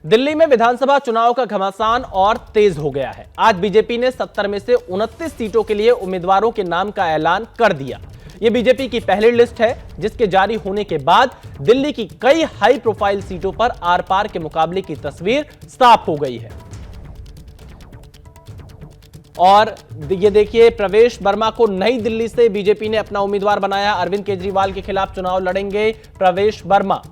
दिल्ली में विधानसभा चुनाव का घमासान और तेज हो गया है। आज बीजेपी ने 70 में से 29 सीटों के लिए उम्मीदवारों के नाम का ऐलान कर दिया। यह बीजेपी की पहली लिस्ट है, जिसके जारी होने के बाद दिल्ली की कई हाई प्रोफाइल सीटों पर आर पार के मुकाबले की तस्वीर साफ हो गई है। और ये देखिए, प्रवेश वर्मा को नई दिल्ली से बीजेपी ने अपना उम्मीदवार बनाया। अरविंद केजरीवाल के खिलाफ चुनाव लड़ेंगे प्रवेश वर्मा।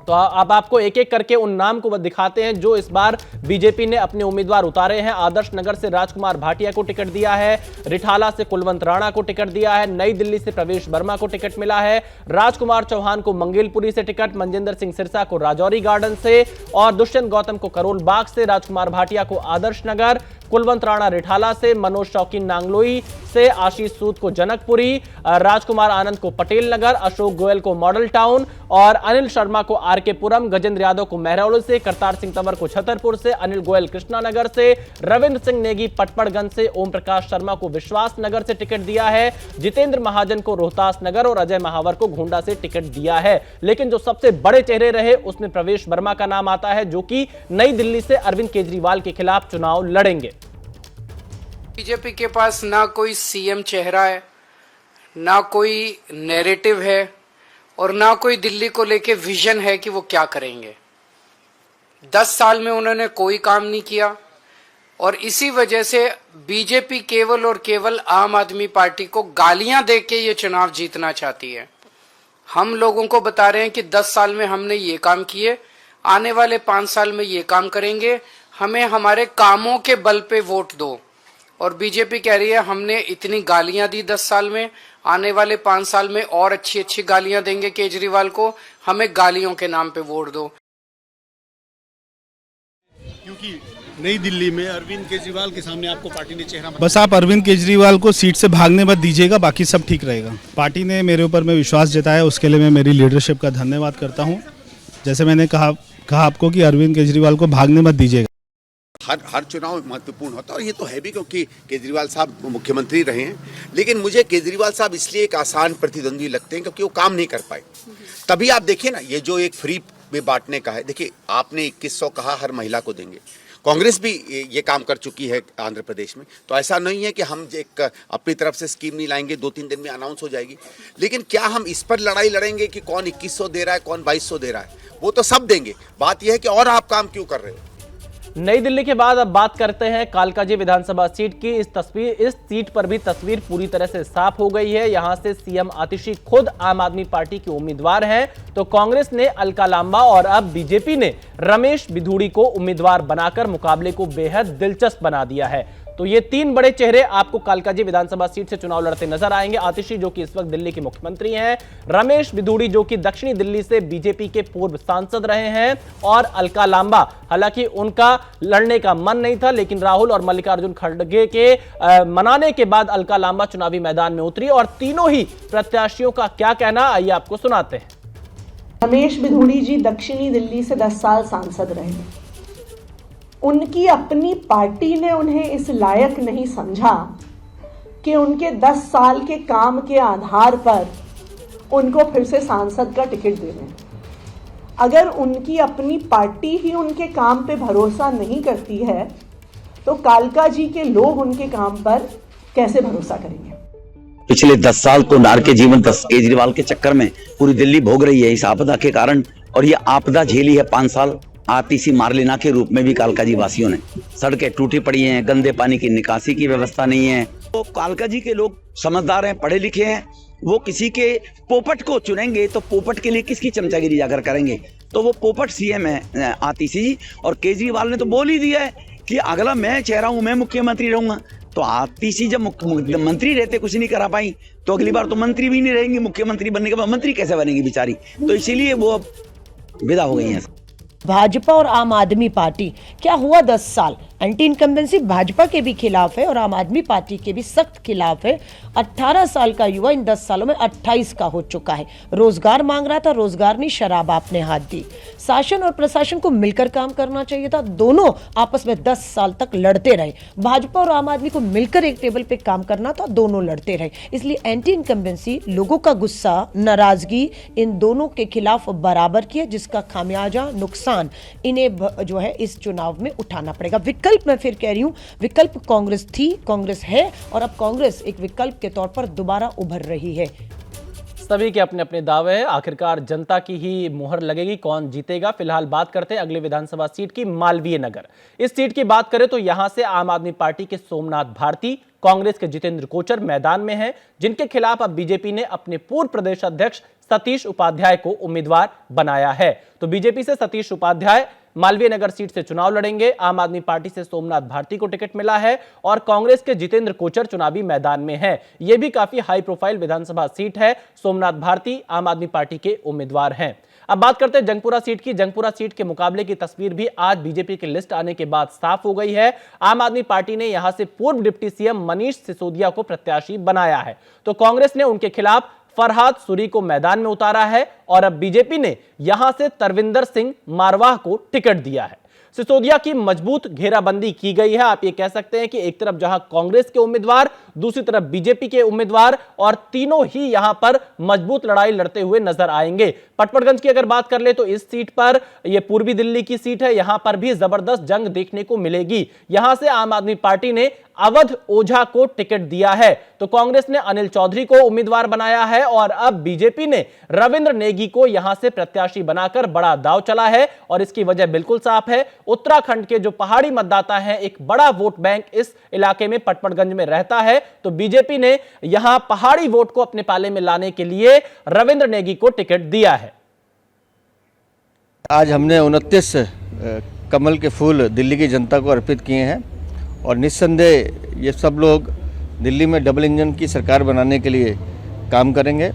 तो अब आपको एक एक करके उन नाम को दिखाते हैं जो इस बार बीजेपी ने अपने उम्मीदवार उतारे हैं। आदर्श नगर से राजकुमार भाटिया को टिकट दिया है, रिठाला से कुलवंत राणा को टिकट दिया है, नई दिल्ली से प्रवेश वर्मा को टिकट मिला है, राजकुमार चौहान को मंगेलपुरी से टिकट, मनजिंदर सिंह सिरसा को राजौरी गार्डन से और दुष्यंत गौतम को करोल बाग से, राजकुमार भाटिया को आदर्श नगर, कुलवंत राणा रिठाला से, मनोज शौकीन नांगलोई से, आशीष सूद को जनकपुरी, राजकुमार आनंद को पटेल नगर, अशोक गोयल को मॉडल टाउन और अनिल शर्मा को आरके पुरम, गजेंद्र यादव को महरौली से, करतार सिंह तंवर को छतरपुर से, अनिल गोयल कृष्णानगर से, रविंद्र सिंह नेगी पटपड़गंज से, ओम प्रकाश शर्मा को विश्वास नगर से टिकट दिया है, जितेंद्र महाजन को रोहतास नगर और अजय महावर को गोंडा से टिकट दिया है। लेकिन जो सबसे बड़े चेहरे रहे उसमें प्रवेश वर्मा का नाम आता है, जो कि नई दिल्ली से अरविंद केजरीवाल के खिलाफ चुनाव लड़ेंगे। बीजेपी के पास ना कोई सीएम चेहरा है, ना कोई नैरेटिव है और ना कोई दिल्ली को लेके विजन है कि वो क्या करेंगे। 10 साल में उन्होंने कोई काम नहीं किया और इसी वजह से बीजेपी केवल और केवल आम आदमी पार्टी को गालियां देके ये चुनाव जीतना चाहती है। हम लोगों को बता रहे हैं कि 10 साल में हमने ये काम किए, आने वाले 5 साल में ये काम करेंगे, हमें हमारे कामों के बल पे वोट दो। और बीजेपी कह रही है हमने इतनी गालियां दी 10 साल में, आने वाले 5 साल में और अच्छी अच्छी गालियां देंगे केजरीवाल को, हमें गालियों के नाम पे वोट दो। क्योंकि नई दिल्ली में अरविंद केजरीवाल के सामने आपको पार्टी ने चेहरा बस आप अरविंद केजरीवाल को सीट से भागने मत दीजिएगा, बाकी सब ठीक रहेगा। पार्टी ने मेरे ऊपर में विश्वास जताया, उसके लिए मैं मेरी लीडरशिप का धन्यवाद करता हूँ। जैसे मैंने कहा आपको कि अरविंद केजरीवाल को भागने मत दीजिएगा। हर चुनाव महत्वपूर्ण होता है और ये तो है भी, क्योंकि केजरीवाल साहब मुख्यमंत्री रहे हैं। लेकिन मुझे केजरीवाल साहब इसलिए एक आसान प्रतिद्वंदी लगते हैं क्योंकि वो काम नहीं कर पाए। तभी आप देखिए ना, ये जो एक फ्री में बांटने का है, देखिए आपने 2100 कहा हर महिला को देंगे, कांग्रेस भी ये काम कर चुकी है आंध्र प्रदेश में। तो ऐसा नहीं है कि हम एक अपनी तरफ से स्कीम नहीं लाएंगे, 2-3 दिन में अनाउंस हो जाएगी। लेकिन क्या हम इस पर लड़ाई लड़ेंगे कि कौन 2100 दे रहा है, कौन 2200 दे रहा है? वो तो सब देंगे। बात यह है कि और आप काम क्यों कर रहे हो। नई दिल्ली के बाद अब बात करते हैं कालकाजी विधानसभा सीट की। इस सीट पर भी तस्वीर पूरी तरह से साफ हो गई है। यहां से सीएम आतिशी खुद आम आदमी पार्टी के उम्मीदवार हैं, तो कांग्रेस ने अलका लांबा और अब बीजेपी ने रमेश बिधूड़ी को उम्मीदवार बनाकर मुकाबले को बेहद दिलचस्प बना दिया है। तो ये 3 बड़े चेहरे आपको कालकाजी विधानसभा सीट से चुनाव लड़ते नजर आएंगे। आतिशी जो कि इस वक्त दिल्ली के मुख्यमंत्री हैं, रमेश बिधूड़ी जो कि दक्षिणी दिल्ली से बीजेपी के पूर्व सांसद रहे हैं, और अलका लांबा, हालांकि उनका लड़ने का मन नहीं था, लेकिन राहुल और मल्लिकार्जुन खड़गे के मनाने के बाद अलका लांबा चुनावी मैदान में उतरी। और तीनों ही प्रत्याशियों का क्या कहना, आइए आपको सुनाते हैं। रमेश बिधूड़ी जी दक्षिणी दिल्ली से 10 साल सांसद रहे। उनकी अपनी पार्टी ने उन्हें इस लायक नहीं समझा कि उनके 10 साल के काम के आधार पर उनको फिर से सांसद का टिकट दे दें। अगर उनकी अपनी पार्टी ही उनके काम पे भरोसा नहीं करती है, तो कालकाजी के लोग उनके काम पर कैसे भरोसा करेंगे। पिछले 10 साल को नार के जीवन केजरीवाल के चक्कर में पूरी दिल्ली भोग रही है इस आपदा के कारण, और ये आपदा झेली है 5 साल आतिशी मारलेना के रूप में भी कालकाजी वासियों ने। सड़कें टूटी पड़ी हैं, गंदे पानी की निकासी की व्यवस्था नहीं है। तो कालकाजी के लोग समझदार हैं, पढ़े लिखे हैं, वो किसी के पोपट को चुनेंगे तो पोपट के लिए किसकी चमचागिरी जाकर करेंगे। तो वो पोपट सीएम है आतिशी, और केजरीवाल ने तो बोल ही दिया है कि अगला मैं चेहरा हूं, मैं मुख्यमंत्री रहूंगा। तो आतिशी जब मुख्यमंत्री रहते कुछ नहीं करा पाई, तो अगली बार तो मंत्री भी नहीं रहेंगी। मुख्यमंत्री बनने के बाद मंत्री कैसे बनेगी बेचारी, तो इसीलिए वो अब विदा हो गई है। भाजपा और आम आदमी पार्टी क्या हुआ 10 साल, एंटी इनकम्बेंसी भाजपा के भी खिलाफ है और आम आदमी पार्टी के भी सख्त खिलाफ है। 18 साल का युवा इन 10 सालों में 28 का हो चुका है। रोजगार मांग रहा था, रोजगार नहीं शराब आपने हाथ दी। शासन और प्रशासन को मिलकर काम करना चाहिए था। दोनों आपस में 10 साल तक लड़ते रहे। भाजपा और आम आदमी को मिलकर एक टेबल पे काम करना था, दोनों लड़ते रहे। इसलिए एंटी इनकम्बेंसी, लोगों का गुस्सा, नाराजगी इन दोनों के खिलाफ बराबर की है, जिसका खामियाजा नुकसान इन्हें जो है इस चुनाव में उठाना पड़ेगा। विकल्प मैं फिर कह रही हूं, विकल्प कांग्रेस थी, कांग्रेस है और अब कांग्रेस एक विकल्प के तौर पर दोबारा उभर रही है। सभी के अपने अपने दावे हैं, आखिरकार जनता की ही मुहर लगेगी, कौन जीतेगा। फिलहाल बात करते हैं अगली विधानसभा सीट की, मालवीय नगर। इस सीट की बात करें तो यहां से आम आदमी पार्टी के सोमनाथ भारती, कांग्रेस के जितेंद्र कोचर मैदान में हैं, जिनके खिलाफ अब बीजेपी ने अपने पूर्व प्रदेश अध्यक्ष सतीश उपाध्याय को उम्मीदवार बनाया है। तो बीजेपी से सतीश उपाध्याय मालवीय नगर सीट से चुनाव लड़ेंगे। आम आदमी पार्टी से सोमनाथ भारती को टिकट मिला है और कांग्रेस के जितेंद्र कोचर चुनावी मैदान में हैं। यह भी काफी हाई प्रोफाइल विधानसभा सीट है। सोमनाथ भारती आम आदमी पार्टी के उम्मीदवार हैं। अब बात करते हैं जंगपुरा सीट की। जंगपुरा सीट के मुकाबले की तस्वीर भी आज बीजेपी की लिस्ट आने के बाद साफ हो गई है। आम आदमी पार्टी ने यहां से पूर्व डिप्टी सीएम मनीष सिसोदिया को प्रत्याशी बनाया है, तो कांग्रेस ने उनके खिलाफ फरहाद सूरी को मैदान में उतारा है और अब बीजेपी ने यहां से तरविंदर सिंह मारवाह को टिकट दिया है। सिसोदिया की मजबूत घेराबंदी की गई है। आप ये कह सकते हैं कि एक तरफ जहां कांग्रेस के उम्मीदवार, दूसरी तरफ बीजेपी के उम्मीदवार, और तीनों ही यहां पर मजबूत लड़ाई लड़ते हुए नजर आएंगे। पटपड़गंज की अगर बात कर ले तो इस सीट पर, यह पूर्वी दिल्ली की सीट है, यहां पर भी जबरदस्त जंग देखने को मिलेगी। यहां से आम आदमी पार्टी ने अवध ओझा को टिकट दिया है, तो कांग्रेस ने अनिल चौधरी को उम्मीदवार बनाया है और अब बीजेपी ने रविंद्र नेगी को यहां से प्रत्याशी बनाकर बड़ा दांव चला है। और इसकी वजह बिल्कुल साफ है, उत्तराखंड के जो पहाड़ी मतदाता हैं, एक बड़ा वोट बैंक इस इलाके में पटपड़गंज में रहता है, तो बीजेपी ने यहां पहाड़ी वोट को अपने पाले में लाने के लिए रविंद्र नेगी को टिकट दिया है। आज हमने 29 कमल के फूल दिल्ली की जनता को अर्पित किए हैं और निस्संदेह ये सब लोग दिल्ली में डबल इंजन की सरकार बनाने के लिए काम करेंगे।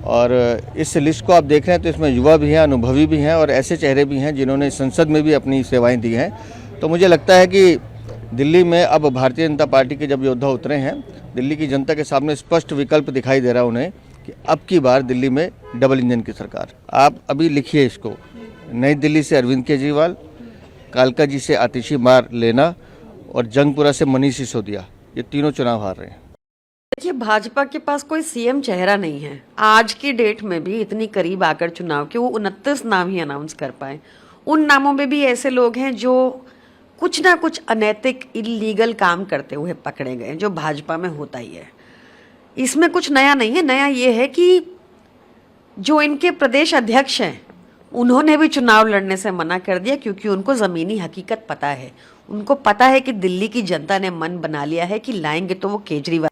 और इस लिस्ट को आप देख रहे हैं तो इसमें युवा भी हैं, अनुभवी भी हैं और ऐसे चेहरे भी हैं जिन्होंने संसद में भी अपनी सेवाएं दी हैं। तो मुझे लगता है कि दिल्ली में अब भारतीय जनता पार्टी के जब योद्धा उतरे हैं, दिल्ली की जनता के सामने स्पष्ट विकल्प दिखाई दे रहा है उन्हें कि अब की बार दिल्ली में डबल इंजन की सरकार। आप अभी लिखिए इसको, नई दिल्ली से अरविंद केजरीवाल, कालका जी से आतिशी मार लेना और जंगपुरा से मनीष सिसोदिया, ये तीनों चुनाव हार रहे हैं। देखिए, भाजपा के पास कोई सीएम चेहरा नहीं है। आज की डेट में भी इतनी करीब आकर चुनाव के वो 29 नाम ही अनाउंस कर पाए। उन नामों में भी ऐसे लोग हैं जो कुछ ना कुछ अनैतिक इलीगल काम करते हुए पकड़े गए, जो भाजपा में होता ही है। इसमें कुछ नया नहीं है। नया ये है कि जो इनके प्रदेश अध्यक्ष हैं उन्होंने भी चुनाव लड़ने से मना कर दिया, क्योंकि उनको ज़मीनी हकीकत पता है। उनको पता है कि दिल्ली की जनता ने मन बना लिया है कि लाएंगे तो वो केजरीवाल।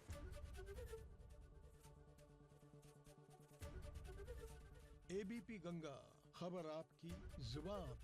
एबीपी गंगा, खबर आपकी, जुबान आपकी।